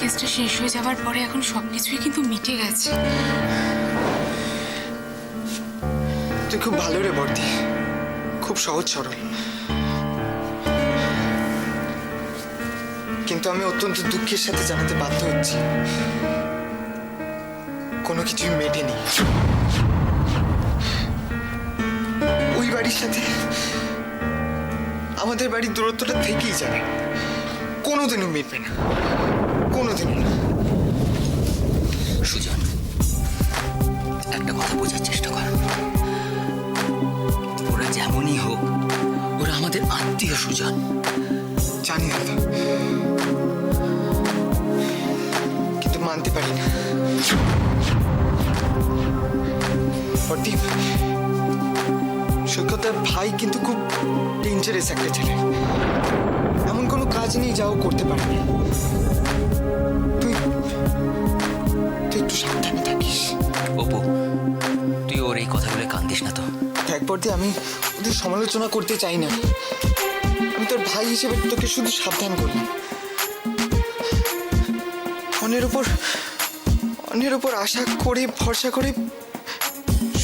কেসটা শেষ হয়ে যাওয়ার পরে এখন সবকিছুই কিন্তু মিটে গেছে। তুই খুব ভালো রে বর্দি, খুব সহজ সরল। কিন্তু আমি অত্যন্ত দুঃখের সাথে জানাতে বাধ্য হচ্ছি, কোনো কিছুই মেটেনি। ওই বাড়ির সাথে আমাদের বাড়ির দূরত্বটা থেকেই যাবে, কোনোদিনও মিটবে না, কোনোদিনও না। সুজন, একটা কথা বোঝার চেষ্টা কর। ওরা যেমনই হোক, ওরা আমাদের আত্মীয়। সুজন, জানি দাদা, কিন্তু মানতে পারি না। প্রদীপ, সৈকতের ভাই কিন্তু খুব ডেঞ্জারাস একটা ছেলে। এমন কোনো কাজ নেই যাও করতে পারে না। তুই তুই একটু সাবধানে থাকিস। অপু, তুই ওর এই কথাগুলো কান্দিস না তো। দেখ প্রদীপ, আমি ওদের সমালোচনা করতে চাই না। আমি তোর ভাই হিসেবে তোকে শুধু সাবধান করলাম। অন্যের উপর আশা করে ভরসা করে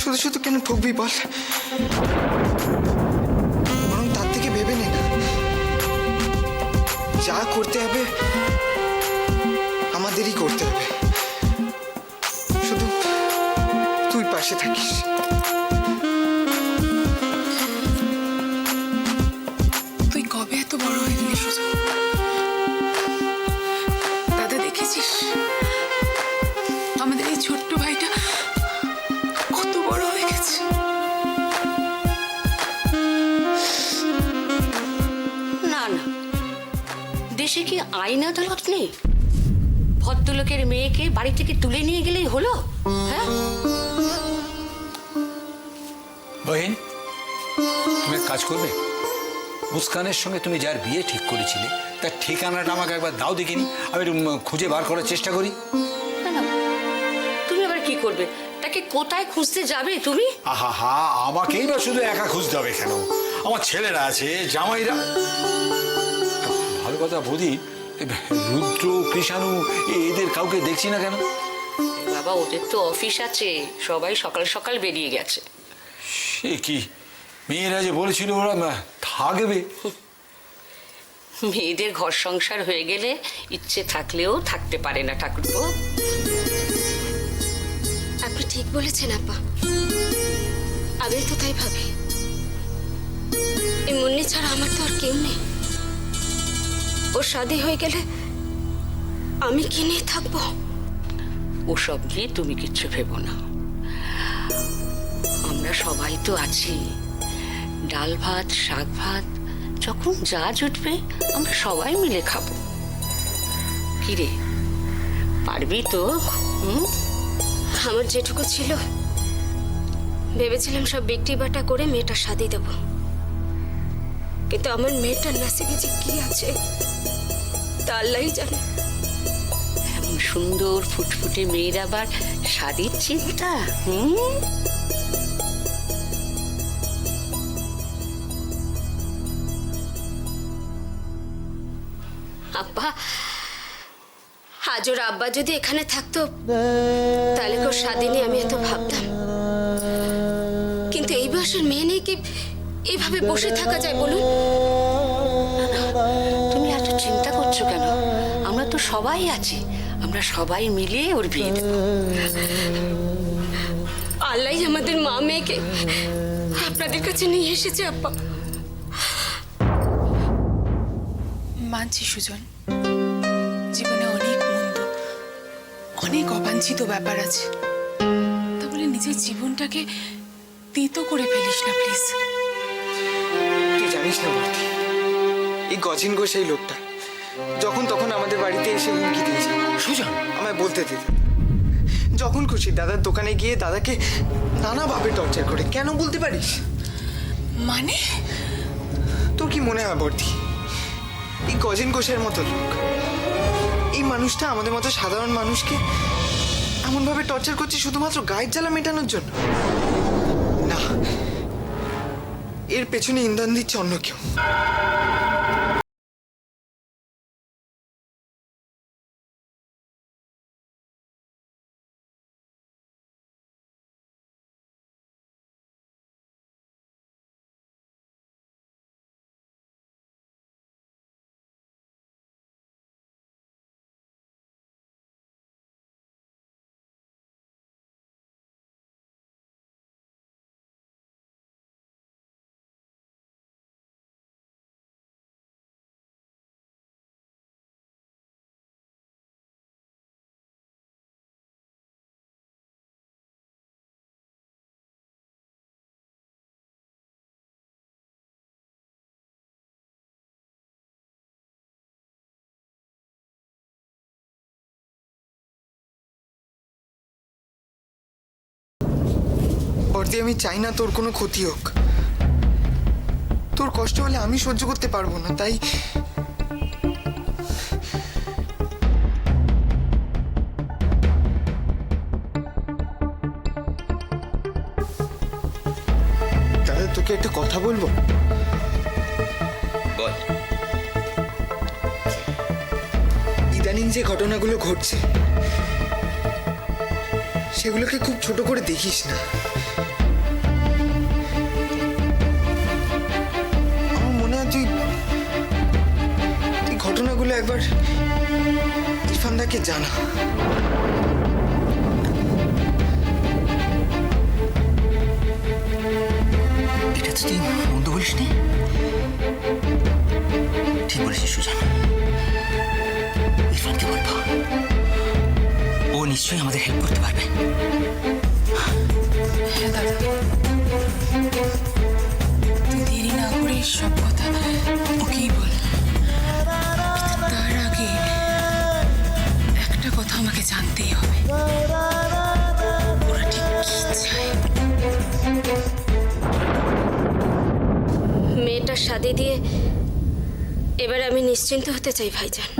শুধু শুধু কেন ঠকবি বল? বরং তার থেকে ভেবে নে না, যা করতে হবে আমাদেরই করতে হবে। শুধু তুই পাশে থাকিস। তুই কবে এত বড় হয়ে গেলি সুজন? দাদা, দেখেছিস আমাদের এই ছোট্ট ভাইটা কত বড় হয়ে গেছে। না না, দেশে কি আইন আদালত নেই? ভদ্রলোকের মেয়েকে বাড়ি থেকে তুলে নিয়ে গেলেই হলো? হ্যাঁ, বহিন, তুমি এক কাজ করবে, মুস্কানের সঙ্গে তুমি যার বিয়ে ঠিক করেছিলে তার ঠিকানাটা আমাকে একবার দাও দেখিনি, আমি একটু খুঁজে বার করার চেষ্টা করি। না না, তুমি আবার কি করবে? তাকে কোথায় খুঁজতে যাবে তুমি? আহা হা, আমাকেই বা শুধু একা খুঁজতে হবে কেন? আমার ছেলেরা আছে, জামাইরা। ভালো কথা বৌদি, রুদ্র, কৃষাণু এদের কাউকে দেখছি না কেন? বাবা, ওদের তো অফিস আছে, সবাই সকাল সকাল বেরিয়ে গেছে। সে কি, মেয়েরা যে বলেছিল ওরা থাকবে। মেয়েদের ঘর সংসার হয়ে গেলে ইচ্ছে থাকলেও থাকতে পারে না ঠাকুরপো। আপনি ঠিক বলেছেন আপা, আমি তো তাই ভাবি। এই মুন্নি ছাড়া আমার তো আর কেউ নেই। ওর শাদী হয়ে গেলে আমি কি নিয়ে থাকবো? ওসব নিয়ে তুমি কিচ্ছু ভেবো না, আমরা সবাই তো আছি। ডাল ভাত, শাক ভাত যখন যা জুটবে আমরা সবাই মিলে খাবো। কিরে, পারবি তো? আমার যেটুকু ছিল ভেবেছিলাম সব বিক্রি বাটা করে মেয়েটা শাদী দেব, কিন্তু আমার মেয়েটার নসিবে যে কি আছে তা আল্লাহই জানে। এমন সুন্দর ফুটফুটে মেয়ের আবার শাদীর চিন্তা? আব্বা, আজ ওর আব্বা যদি এখানে থাকতো তাহলে কেউ শাদী নিয়ে আমি এত ভাবতাম। কিন্তু এই বয়সের মেয়ে নিয়ে কি এইভাবে বসে থাকা যায় বলুন? তুমি এত চিন্তা করছো কেন? আমরা তো সবাই আছি, আমরা সবাই মিলে ওর বিয়ে দেব। আল্লাহ আমাদের মা মেয়েকে আপনাদের কাছে নিয়ে এসেছে আব্বা। মানছি সুজন, জীবনে অনেক মন্দ, অনেক অবাঞ্ছিত ব্যাপার আছে, তা বলে নিজের জীবনটাকে তেতো করে ফেলিস না প্লিজ। তুই জানিস না বর্দি, এই গজিন ঘোষ এই লোকটা যখন তখন আমাদের বাড়িতে এসে হুমকি দিয়েছে। সুজন, আমায় বলতে দে, যখন খুশি দাদার দোকানে গিয়ে দাদাকে নানাভাবে টর্চার করে। কেন বলতে পারিস? মানে তোর কি মনে হয় বর্দি, এই গজেন ঘোষের মতো লোক, এই মানুষটা আমাদের মতো সাধারণ মানুষকে এমনভাবে টর্চার করছে শুধুমাত্র গায়ের জ্বালা মেটানোর জন্য? না, এর পেছনে ইন্ধন দিচ্ছে অন্য কেউ। বর্দি, আমি চাই না তোর কোনো ক্ষতি হোক। তোর কষ্ট হলে আমি সহ্য করতে পারবো না, তাই দাদা তোকে একটা কথা বলবো। বল। ইদানিং যে ঘটনাগুলো ঘটছে সেগুলোকে খুব ছোট করে দেখিস না। আমার মনে হয় তুই ঘটনাগুলো একবার ইরফানদাকে জানা। এটা তো তুই মন্দ বলিস নি। ঠিক বলেছিস সুজন। ইরফানকে বলবো, ও নিশ্চয়ই আমাদের হেল্প করতে পারবে। হ্যাঁ দাদা, তুই দেরি না করে সব কথা ওকেই বল। কিন্তু তার আগে একটা কথা আমাকে জানতেই হবে, ওরা ঠিক কি চায়। মেয়েটার শাদি দিয়ে এবার আমি নিশ্চিন্ত হতে চাই ভাইজান।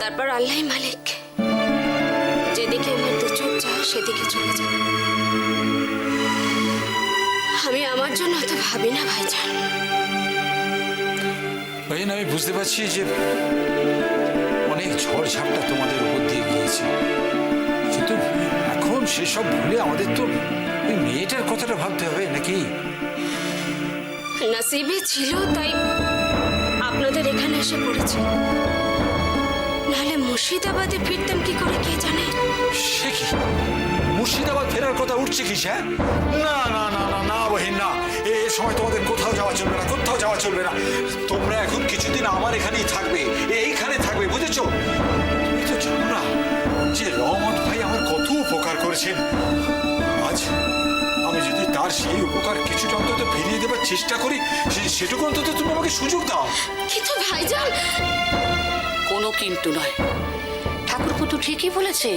তারপর আল্লাহই মালিক, যেদিকে আমার দু চোখ যায় সেদিকে চলে যায়। আমি আমার জন্য অত ভাবি না ভাইজান। ভাইজান, আমি বুঝতে পারছি যে অনেক ঝড় ঝাপটা তোমাদের উপর দিয়ে গিয়েছে, কিন্তু এখন সেসব ভুলে আমাদের তো ওই মেয়েটার কথাটা ভাবতে হবে নাকি? নসিবে ছিল তাই আপনাদের এখানে এসে পড়েছে, নাহলে মুর্শিদাবাদে ফিরতাম কি করে কে জানে। সে কি মুর্শিদাবাদ ফেরার কথা উঠছে কি? হ্যাঁ, না না না না না বহিন, না। এ সময় তোমাদের কোথাও যাওয়া চলবে না, কোথাও যাওয়া চলবে না। তোমরা এখন কিছুদিন আমার এখানেই থাকবে, এইখানে থাকবে, বুঝেছো? তুমি তো জানো না যে রহমত ভাই আমার কত উপকার করেছেন। আজ আমি যদি তার সেই উপকার কিছুটা অন্তত ফিরিয়ে দেবার চেষ্টা করি, সেটুকু অন্তত তুমি আমাকে সুযোগ দাও। কিন্তু ভাইজান, কোনো কিন্তু নয়। ঠাকুরপো তো ঠিকই বলেছে,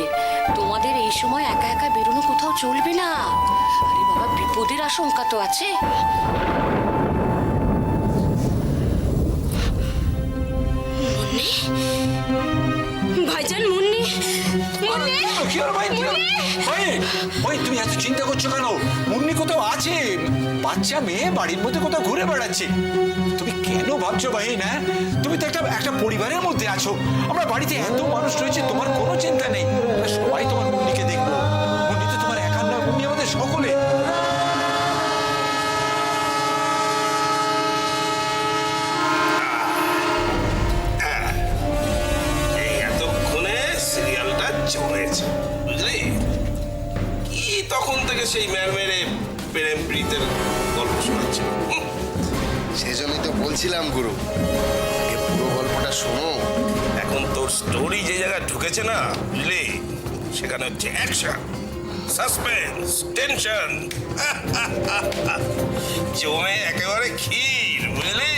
তোমাদের এই সময় একা একা বেরোনো কোথাও চলবে না। আরে বাবা, বিপদের আশঙ্কা তো আছে। মুন্নি, ভাইজান, মুন্নি, মুন্নি, কি হলো ভাই? ভাই তুমি এত চিন্তা করছো কেন? মুন্নি কোথাও আছে, বাচ্চা মেয়ে বাড়ির মধ্যে কোথাও ঘুরে বেড়াচ্ছে। তুমি কেন ভাবছো বাহিন? হ্যাঁ, তুমি তো একটা পরিবারের মধ্যে আছো। আমরা বাড়িতে এত মানুষ রয়েছে, তোমার কোনো চিন্তা নেই। আমরা সবাই তোমার মুন্নিকে দেখবো। মুন্নি তো তোমার একার নয়, মুন্নি আমাদের সকলে। এই এতক্ষণে সিরিয়ালটা জমেছে, বুঝলি? কি তখন থেকে সেই মেরে প্রেম প্রীতের গল্প শোনাচ্ছিল। সেজন্যই তো বলছিলাম গুরু, আগে পুরো গল্পটা শোনো। এখন তোর স্টোরি যে জায়গায় ঢুকেছে না, বুঝলি, সেখানে হচ্ছে অ্যাকশন, সাসপেন্স, টেনশন, জমে একেবারে ক্ষীর, বুঝলি?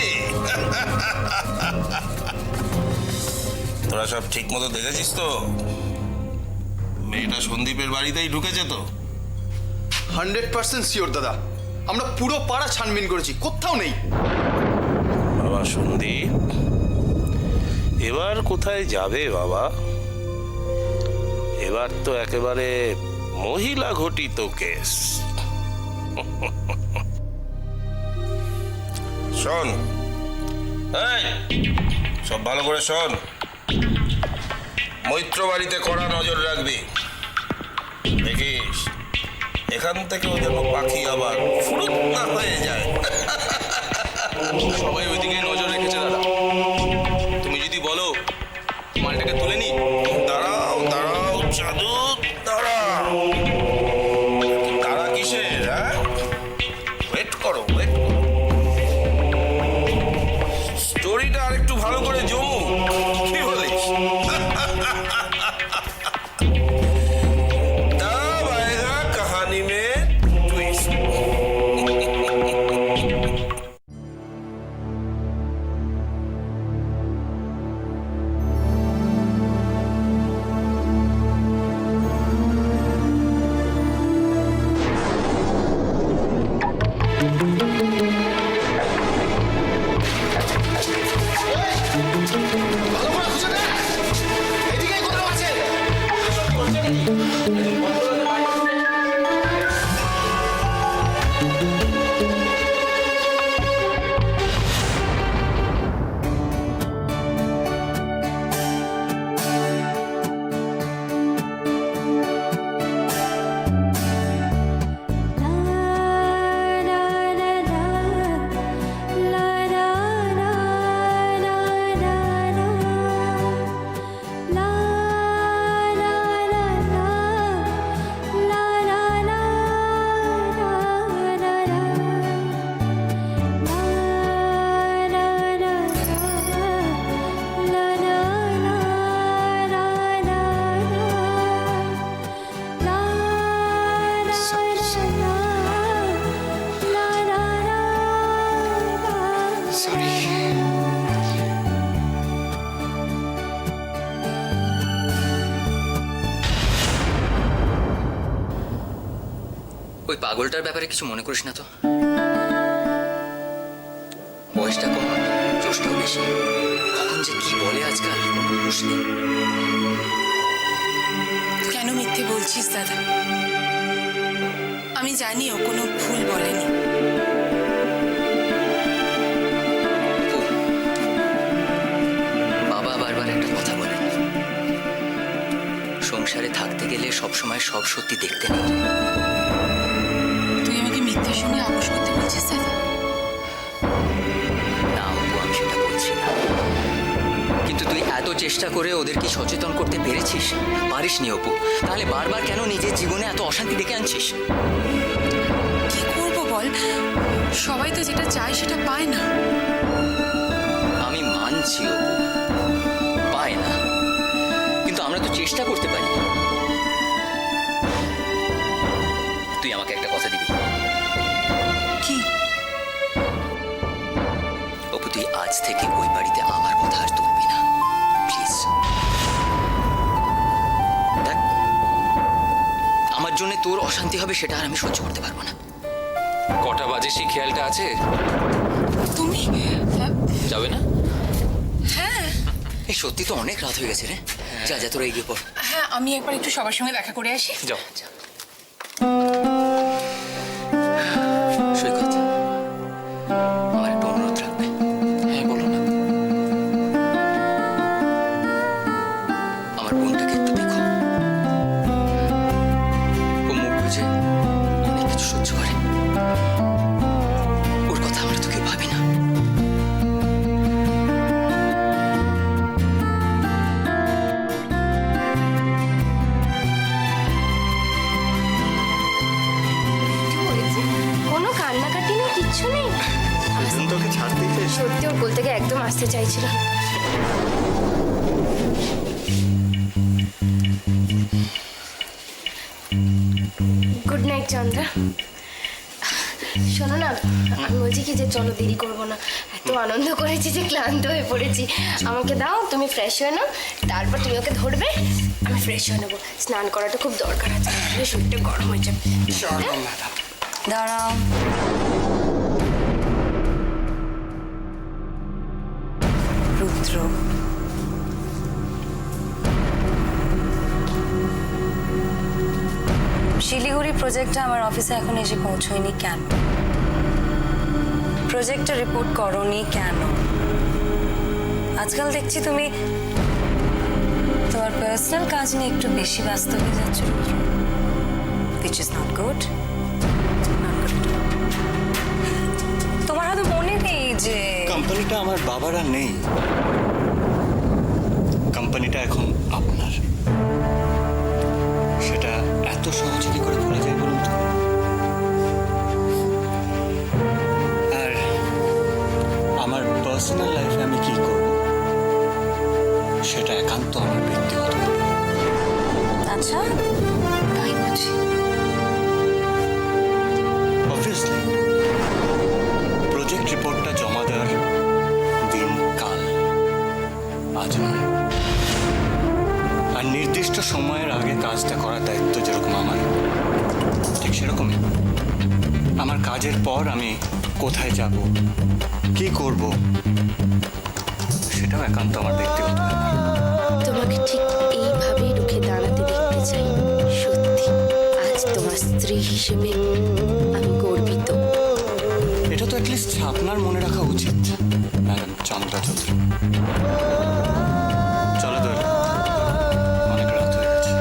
তোরা সব ঠিক মতো দেখেছিস তো? মেয়েটা সন্দীপের বাড়িতেই ঢুকেছে তো? 100% শিওর দাদা, আমরা পুরো পাড়া ছানবিন করেছি, কোথাও নেই। বাবা সন্দীপ এবার কোথায় যাবে বাবা? এবার তো একেবারে মহিলা ঘটিত কেস। শোন, এই সব ভালো করে শোন, মৈত্র বাড়িতে কড়া নজর রাখবি। দেখিস এখান থেকে ও যেন পাখি আবার ফুরুত না হয়ে যায়। সবাই ওইদিকে নজর রেখেছে দাদা। তুমি যদি বলো মালটাকে তুলে নি। দাঁড়াও দাঁড়াও চাঁদু, দাঁড়াও। তারা কিসের? হ্যাঁ, ওয়েট করো, ওয়েট করো। স্টোরিটা আর একটু ভালো করে জমুক, কি বলিস? तब आएगा कहानी में ट्विस्ट। ওই পাগলটার ব্যাপারে কিছু মনে করিস না তো। বয়সটা কম, জোশটাও বেশি। কখন যে কি বলে আজকাল কোনো হুঁশ নেই। কেন মিথ্যে বলছিস দাদা? আমি জানি ও কোনো ভুল বলেনি। অপু, বাবা বারবার একটা কথা বলেন, সংসারে থাকতে গেলে সবসময় সব সত্যি দেখতে নেই। তুই আমাকে মিথ্যের সঙ্গে আপোষ করতে বলছিস দাদা? না অপু, আমি সেটা বলছি না। কিন্তু তুই এত চেষ্টা করে ওদেরকে সচেতন করতে পেরেছিস? পারিসনি অপু। তাহলে বারবার কেন নিজের জীবনে এত অশান্তি ডেকে আনছিস? কি করবো বল, সবাই তো যেটা চায় সেটা পায় না। আমি মানছি অপু, পায় না, কিন্তু আমরা তো চেষ্টা করতে পারি। তুই আমাকে একটা কথা দিবি? কি? অপু, তুই আজ থেকে ওই বাড়িতে আমার কথা আর তুলবি না, প্লিজ। দেখ, আমার জন্য তোর অশান্তি হবে সেটা আর আমি সহ্য করতে পারবো না। কটা বাজে সেই খেয়ালটা আছে? তুমি? যাবে না? হ্যাঁ এই সত্যি তো অনেক রাত হয়ে গেছে রে। যা যা, তোরা এগিয়ে পড়। হ্যাঁ, আমি একবার একটু সবার সঙ্গে দেখা করে আসি। যাও। সৈকত, আমার একটা অনুরোধ রাখবে। হ্যাঁ বলো না। আমার বোনটাকে একটু দেখো। ও মুখ বুঝে অনেক কিছু সহ্য করে। ওর কথা আমরা তো কেউ ভাবি না। কোনো কান্নাকাটি নেই, কিচ্ছু নেই। তোকে ছাড়তেই চাইছ? সত্যি ওর কোল থেকে একদম আসতে চাইছিল। Good night Chandra. শোনো না, আমি বলছি কি যে চলো দেরি করবো না, এত আনন্দ করেছি যে ক্লান্ত হয়ে পড়েছি। আমাকে দাও, তুমি ফ্রেশ হয়ে নাও, তারপর তুমি ওকে ধরবে, আমি ফ্রেশ হয়ে নেবো। স্নান করাটা খুব দরকার আছে, শরীরটা গরম হয়ে যাবে। দাঁড়াও। রুদ্র, শিলিগুড়ি প্রজেক্টটা আমার অফিসে এখন এসে পৌঁছয়নি কেন? প্রজেক্টটা রিপোর্ট করনি কেন? আজকাল দেখছি তুমি তোমার পার্সোনাল কাজ নিয়ে একটু বেশি ব্যস্ত হয়ে যাচ্ছ রুদ্র, which is not good. তোমার হয়তো মনে নেই যে কোম্পানিটা আমার বাবার আর নেই। কোম্পানিটা এখন আপনার। সেটা এত সহজে কি করে ভুলে যায় বলুন তো? আর আমার পার্সোনাল লাইফে আমি কি করব সেটা একান্ত আমার ব্যক্তিগত ব্যাপার। আচ্ছা তাই বুঝি। অবভিয়াসলি প্রজেক্ট রিপোর্টটা জমা দেওয়ার দিন কাল, আজ নয়। আর নির্দিষ্ট সময়ের আগে কাজটা করার দায়িত্ব যেরকম আমার, ঠিক সেরকমই আমার কাজের পর আমি কোথায় যাব, কি করব, সেটাও একান্ত আমার ব্যক্তিগত ব্যাপার। তোমাকে ঠিক এইভাবেই রুখে দাঁড়াতে দেখতে চাই। সত্যি আজ তোমার স্ত্রী হিসেবে আমি গর্বিত। এটা তো অ্যাটলিস্ট আপনার মনে রাখা উচিত ম্যাডাম চন্দ্রা চৌধুরী। চলো দোল, অনেক রাত হয়ে গেছে।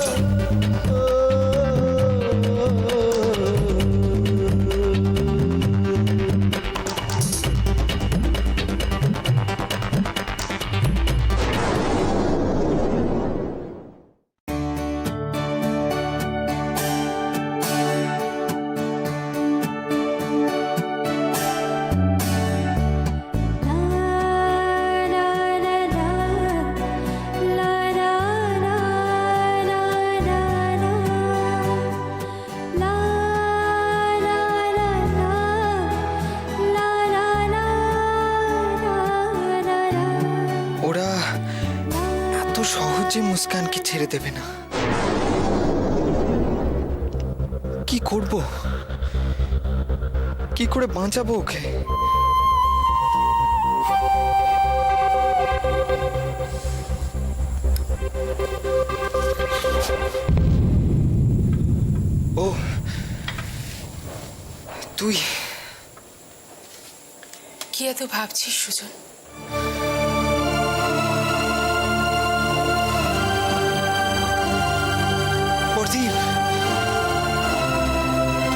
চলো। ওরা এত সহজে মুস্কানকে ছেড়ে দেবে না। কি করব? কি করে বাঁচাবো ওকে? ও তুই কি এত ভাবছিস সুজন? প্রদীপ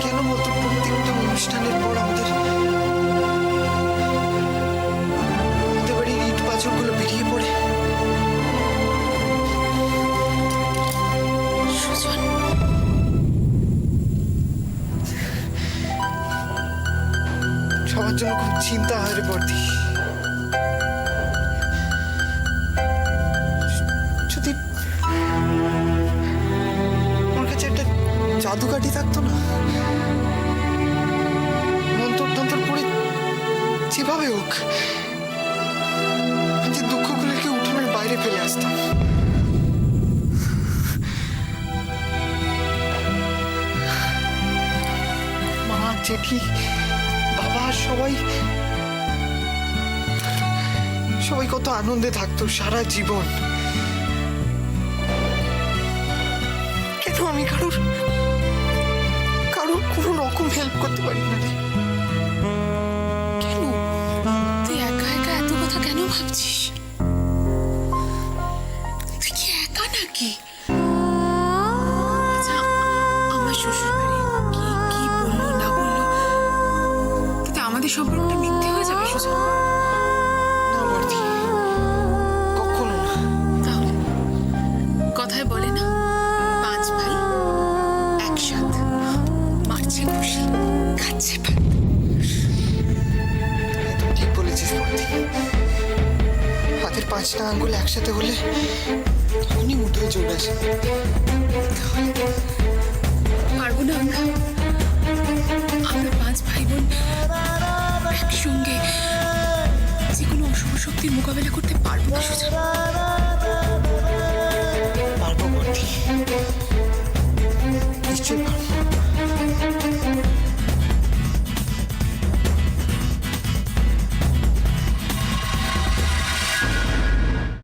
কেন বলতো প্রত্যেকটা অনুষ্ঠানের পর আমাদের বাড়ির ইট পাথরগুলো বেরিয়ে পড়ে? সুজন, সবার জন্য খুব চিন্তা হয় রে বর্দি। যদি আমার কাছে একটা জাদুকাঠি থাকতো না, মন্তর টন্তর পড়ে যেভাবে হোক যে দুঃখগুলোকে উঠোনের বাইরে ফেলে আসতাম। মা, জেঠি, বাবা সবাই কত আনন্দে থাকতো সারা জীবন। কেন আমি কারোর কোনো রকম হেল্প করতে পারি না রে? কেন তুই একা একা এত কথা কেন ভাবছিস? তুই কি একা নাকি? আচ্ছা, আমার শ্বশুর বাড়ি কি বললো না বললো, কিন্তু আমাদের সম্পর্কটা মিথ্যে হয়ে যাবে সুজন। না বর্দি, কখনো না। তাহলে কথায় বলে না, 5 ভাই একসাথে মারছে খুশি, খাচ্ছে ভাত। একদম ঠিক বলেছিস বর্দি। হাতের 5টা আঙ্গুল একসাথে হলে তখনই উঠে চলে আসে। পারবো না আমরা 5 ভাই বোন একসঙ্গে যে কোনো অশুভ শক্তির মোকাবেলা করতে পারবো না সুজন।